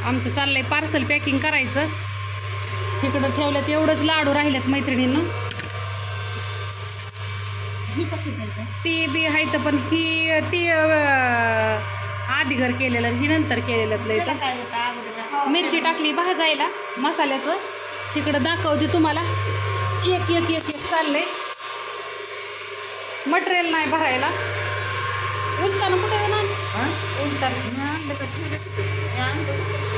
आमचं चाललंय parcel packing करायचं. इकडं ठेवल्यात एवढंच लाडू राहिल्यात मैत्रिणींना. ती बी आहे तर पण ही ती आधी घर केलेलं ही नंतर केलेलं. मिरची टाकली भाजायला मसाल्याचं. तिकडं दाखवते तुम्हाला. एक एक एक एक चाललंय. मटेरियल नाही भरायला. उलताना कुठे ना उलताना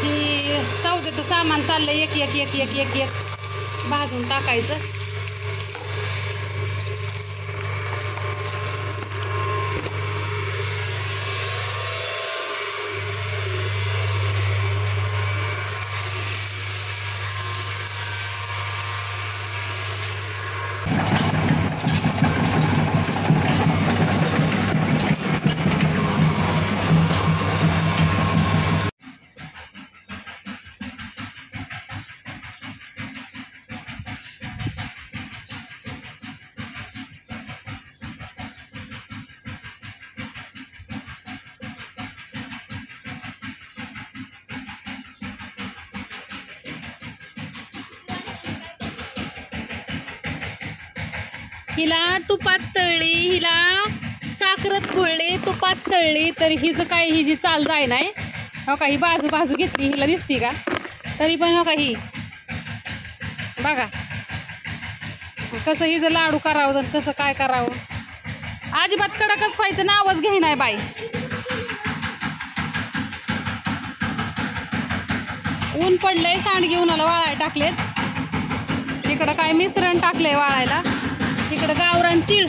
की सौद्याचं सामान चाललंय. एक एक एक एक एक एक भाजून टाकायचं. हिला तुपात तळली, हिला साखरत घोळली, तुपात तळली, तर हिचं काय ही जी चाल जाय नाही. हो का, ही बाजू बाजू घेतली हिला दिसती का? तरी पण हो का ही बघा कसं हिचं लाडू करावं तर कसं काय करावं. अजिबात कडकच व्हायचं नावच घे नाही बाई. ऊन पडलंय, सांडगे उन्हाला वाळायला टाकलेत. इकडं काय मिश्रण टाकलंय वाळायला. इकडं गावरान तीळ.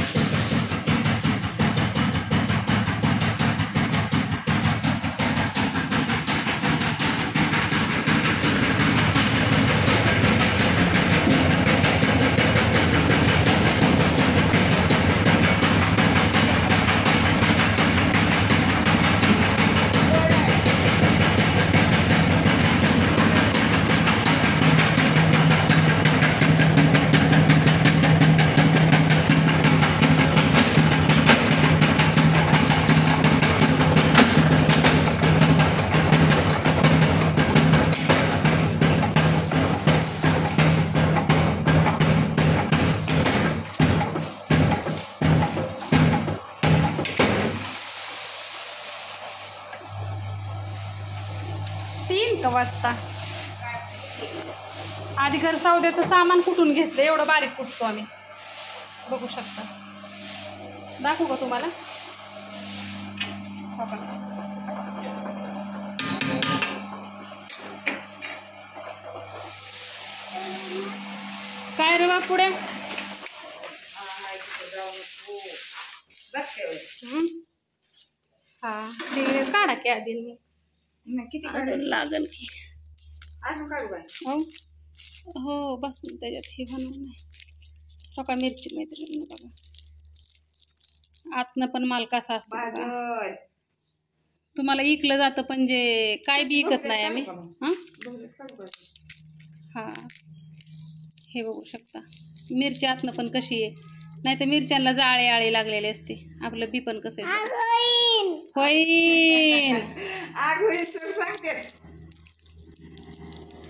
वाजता आधी घर सौद्याचं सामान कुठून घेतलं. एवढं बारीक कुठतो आम्ही. बघू शकता. दाखवू का तुम्हाला? काय रे बा पुढे हा ते काढा की आधी किती लागल की अजून काढू बाय. हो बस त्याच्यात हे बनवून नाही. हो का मिरची मैत्रिणी बघा. आतनं पण माल कसा असतो तुम्हाला इकलं जातं पण जे काय बी इकत नाही आम्ही. हा हे बघू शकता. मिरची आतनं पण कशी आहे. नाही तर मिरच्यांना जाळे आळे लागलेले असते. आपलं बी पण कसं होईल. आग होईल सर सांगते.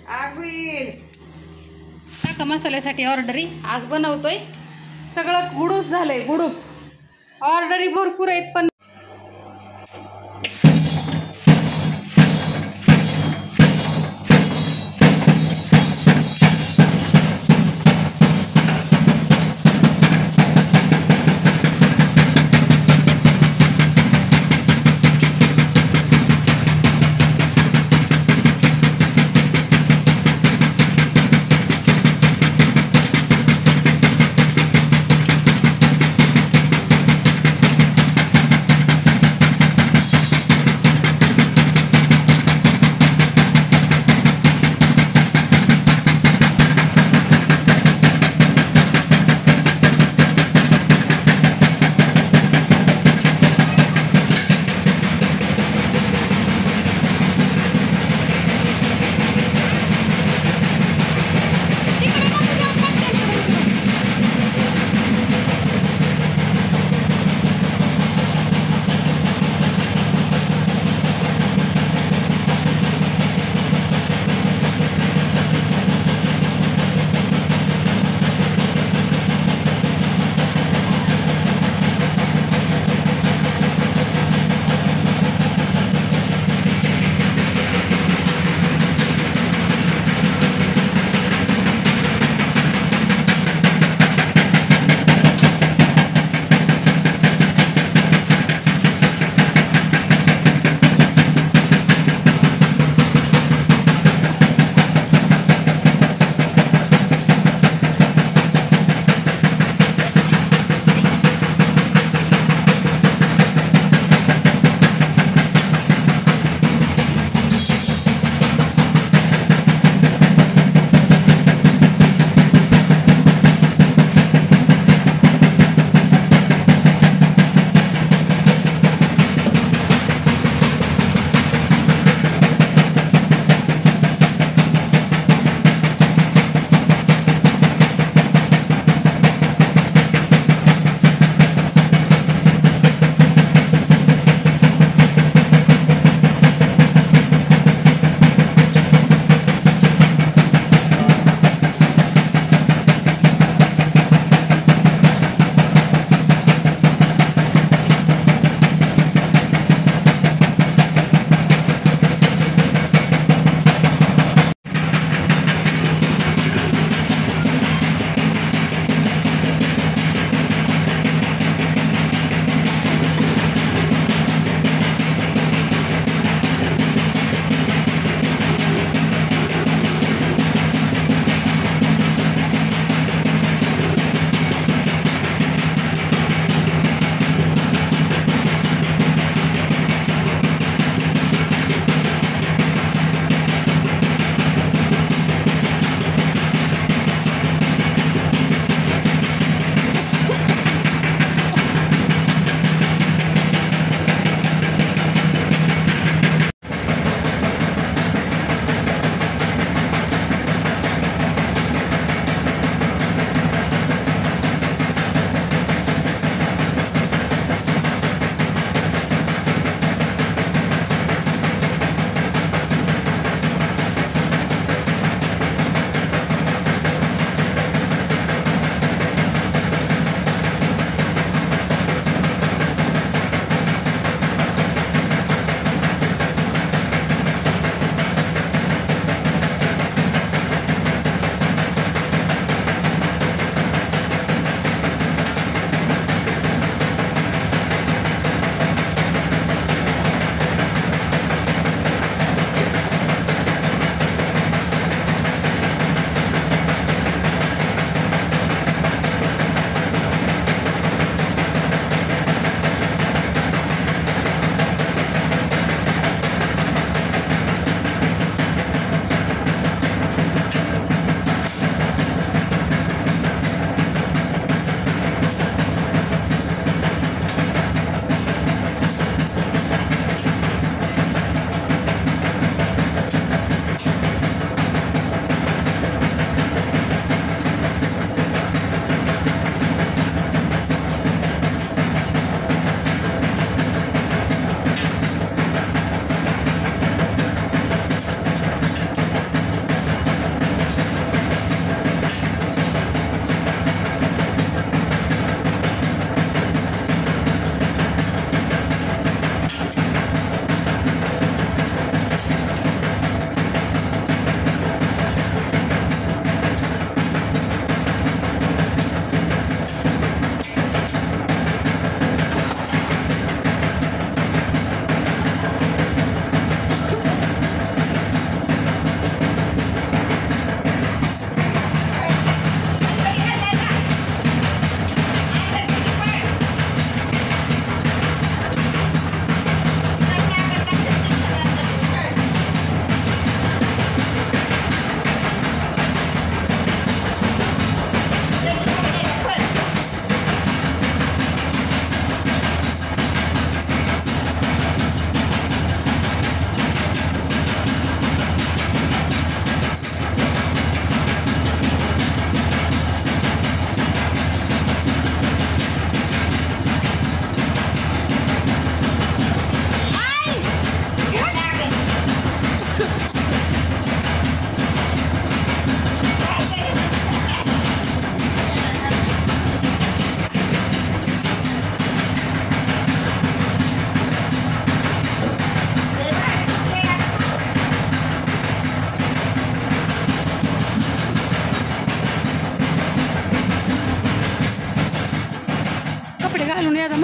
आग होईल. टाका मसाल्यासाठी ऑर्डरी आज बनवतोय. सगळं गुडूस झालंय. गुडूप ऑर्डरी भरपूर आहेत पण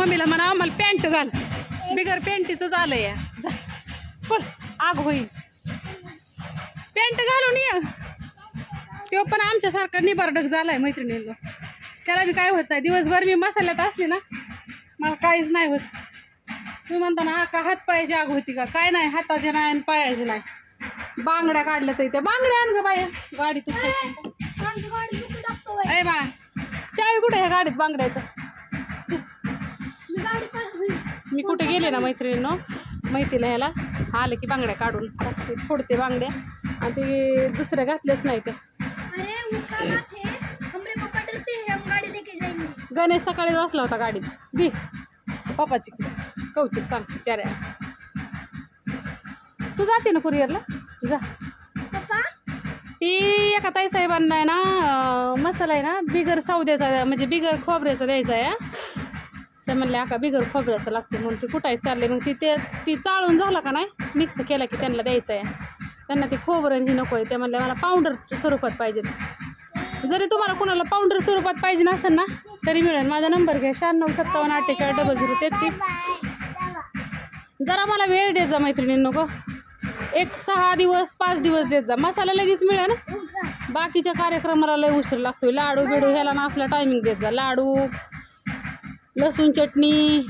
मम्मीला म्हणा मला पॅन्ट घाल, बिगर पॅन्टीच झालंय या. जा पण आग होईल, पॅन्ट घालून ये. तो पण आमच्यासारखा निबरडक झालाय मैत्रिणींना. त्याला बी काय होत नाही. दिवसभर मी मसाल्यात असली ना मला काहीच नाही होत. तुम्ही म्हणता ना का हात पायाची आग होती का? काय नाही, हाताचे नाही आणि पायाचे नाही. बांगड्या काढल्या तर त्या बांगड्या आण ग बाया गाडीतच. अय बाळा चावी कुठे ह्या गाडीत बांगड्या येतं. मी कुठे गेले ना मैत्रिणींनो, मैत्रीला ह्याला आले की बांगड्या काढून टाकते, फोडते बांगड्या आणि ते दुसऱ्या घातल्याच नाही त्या. गणेश सकाळी बसला होता गाडीत. दी पप्पाची कौचिक सांगते चार्या. तू जाते ना कुरिअरला जा. ती एका ताई साहेबांना आहे ना मसाला आहे ना बिगर सौद्याचा म्हणजे बिगर खोबऱ्याचा द्यायचा आहे. तर म्हणले आका बिगर खोबऱ्याचं लागते म्हणून ती कुठाय चालले. मग ती चाळून झाला का नाही मिक्स केला की त्यांना द्यायचं आहे. त्यांना ती खोबरं ही नको आहे. ते म्हणले मला पावडर स्वरूपात पाहिजे. जरी तुम्हाला कोणाला पावडर स्वरूपात पाहिजे नसेल ना तरी मिळेल. माझा नंबर घ्या 9657484033. जरा मला वेळ देत जा मैत्रिणींनो गो. एक 6 दिवस 5 दिवस देत जा. मसाला लगेच मिळेल ना. बाकीच्या कार्यक्रमाला लय उशीर लागतोय. लाडू बिडू ह्याला नसला टायमिंग देत जा. लाडू, लसूण चटणी,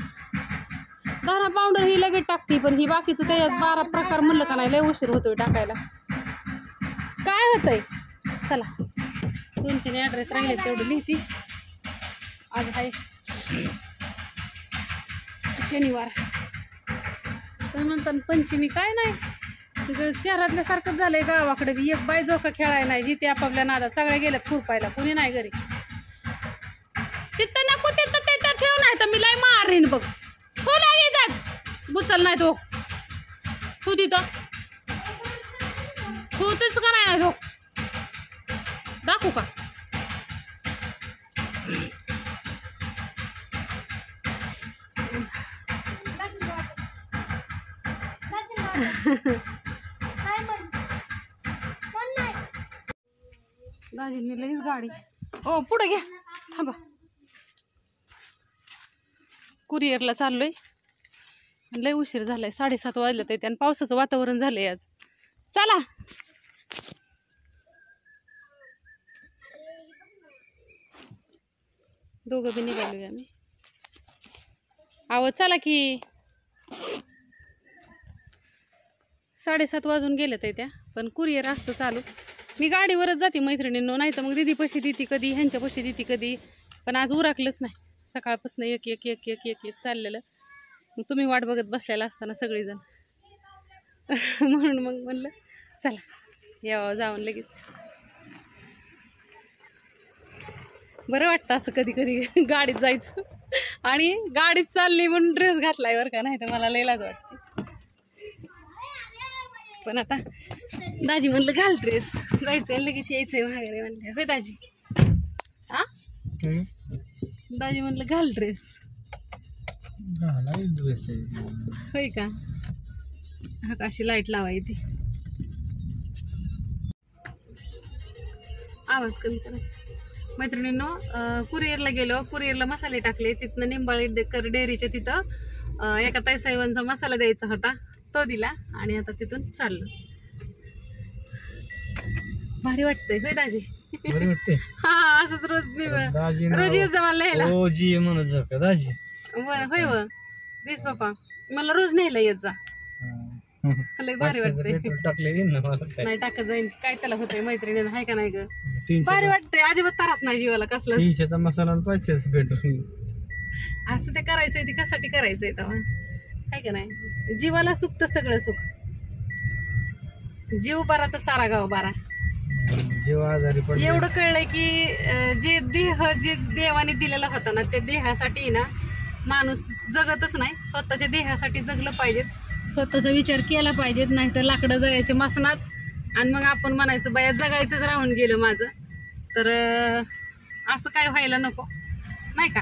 धना पावडर ही लगेच टाकते. पण ही बाकीचं त्याच्यात 12 प्रकार म्हणलं का नाही लय उशीर होतोय टाकायला. काय होतंय चला 2-3 ॲड्रेस राहिले तेवढं लिहिती. आज आहे शनिवार. तुम्ही म्हणता पंचमी काय नाही शहरातल्यासारखंच झालंय. गावाकडे बी एक बाई जोका खेळायला नाही. जिथे आपापल्या नादात सगळ्या गेल्यात खुरपायला, कोणी नाही घरी. तिथं नको तिथं तिथं ठेव नाही तर मी लय मारीन बघ. हो नाही जात बुचल नाही तो तू तिथं तू तूच कराय ना. दाखवू का दाजींनी लगेच गाडी. ओ पुढे घ्या थांबा. कुरिअरला चाललोय. लय उशीर झालाय 7:30 वाजले ते आणि पावसाचं वातावरण झालंय आज. चला दोघं बी निघालोय आम्ही. आवाज चला की 7:30 वाजून गेले ते त्या. पण कुरिअर असतं चालू. मी गाडीवरच जाते मैत्रिणींनो. नाही तर मग दीदी पशी देते कधी, ह्यांच्या पशी देते कधी. पण आज उरकलंच नाही. सकाळपासून एक एक एक एक एक एक चाललेलं. मग तुम्ही वाट बघत बसलेला असताना सगळेजण म्हणून मग म्हणलं चला यावं जाऊन लगेच. बरं वाटतं असं कधी कधी गाडीत जायचं. आणि गाडीत चालली म्हणून ड्रेस घातलाय बरं का. नाही तर मला लय लाज वाटते. पण आता दाजी म्हणलं घाल ड्रेस जायचंय लगेच यायचंय वगैरे म्हणले. होय दाजी हा दाजी म्हणलं घाल ड्रेस. होय का. हा अशी लाईट लावायची. आवाज कमी करा मैत्रिणींनो. कुरिअरला गेलो. कुरिअरला मसाले टाकले. तिथनं निंबाळी डेअरीच्या तिथं एका ताईसाहेबांचा मसाला द्यायचा होता तो दिला. आणि आता तिथून चाललो. भारी वाटतंय होय दाजी. हा असंच रोज रोज येत जा मला न्यायला. होय व देस बापा मला रोज न्यायला येत जा. लय भारी वाटतंय. नाही टाकत जाईन काय त्याला होतंय मैत्रिणी हाय का नाही ग. भारी वाटतंय. अजिबात त्रास नाही जीवाला कसला. 300चा मसाला 500 भेटून असं ते करायचंय. ते कशासाठी करायचंय तेव्हा हाय का नाही. जीवाला सुख तर सगळं सुख. जीव बारा तर सारा गाव बारा. जीव आजारी पडले. एवढं कळलंय की जे देवाने दिलेला होता ना त्या देहासाठी ना माणूस जगतच नाही. स्वतःच्या देहासाठी जगलं पाहिजेत. स्वतःचा विचार केला पाहिजेत. नाही तर लाकडं जळायचे मसनात आणि मग आपण म्हणायचं बाया जगायचंच राहून गेलं माझं. तर असं काय व्हायला नको नाही का.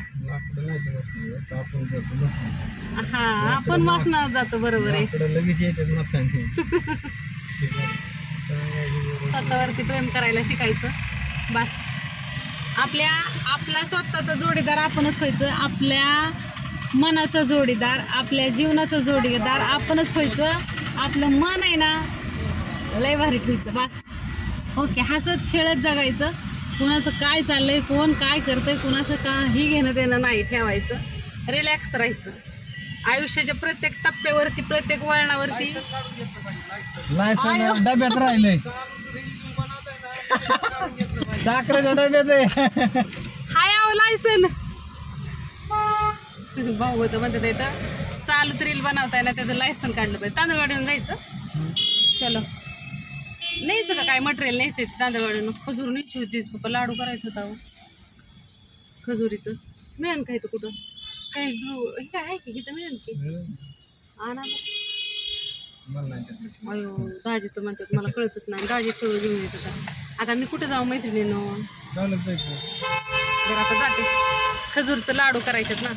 हा आपण मसनात जातो बरोबर आहे. स्वतःवरती प्रेम करायला शिकायचं बस. आपला स्वतःचा जोडीदार आपणच व्हायचं. आपल्या मनाचा जोडीदार, आपल्या जीवनाचा जोडीदार आपणच व्हायचं. आपलं मन आहे ना लय भारी ठेवायचं बस. ओके, हसत खेळत जगायचं. कोणाचं काय चाललंय, कोण काय करतंय, कोणाचं काही घेणं देणं नाही ठेवायचं. रिलॅक्स राहायचं. आयुष्याच्या प्रत्येक टप्प्यावरती, प्रत्येक वळणावरती. लायसन डब्यात राहिले, साखरेच्या डब्यात आहे. हाय आव लायसन. भाऊ होतं म्हणतात इथं चालू रील बनवताय ना, त्याचं लायसन काढलं पाहिजे. तांदळवाडीहून जायचं. चलो, न्यायचं का काय मटेरियल न्यायचं तांदळवाडीहून. खजूर न्यायची होतीस पप्पा, लाडू करायचं होता खजुरीचं. मिळेल का इथं कुठं काय? हे काय आहे की इथं मिळेल की? आणा अयो, दाजी तर म्हणतात मला कळतच नाही. दाजी सगळं घेऊन येत होता. आता मी कुठं जाऊ मैत्रिणीनं? बरं आता जाते. खजूरचं लाडू करायच्यात ना.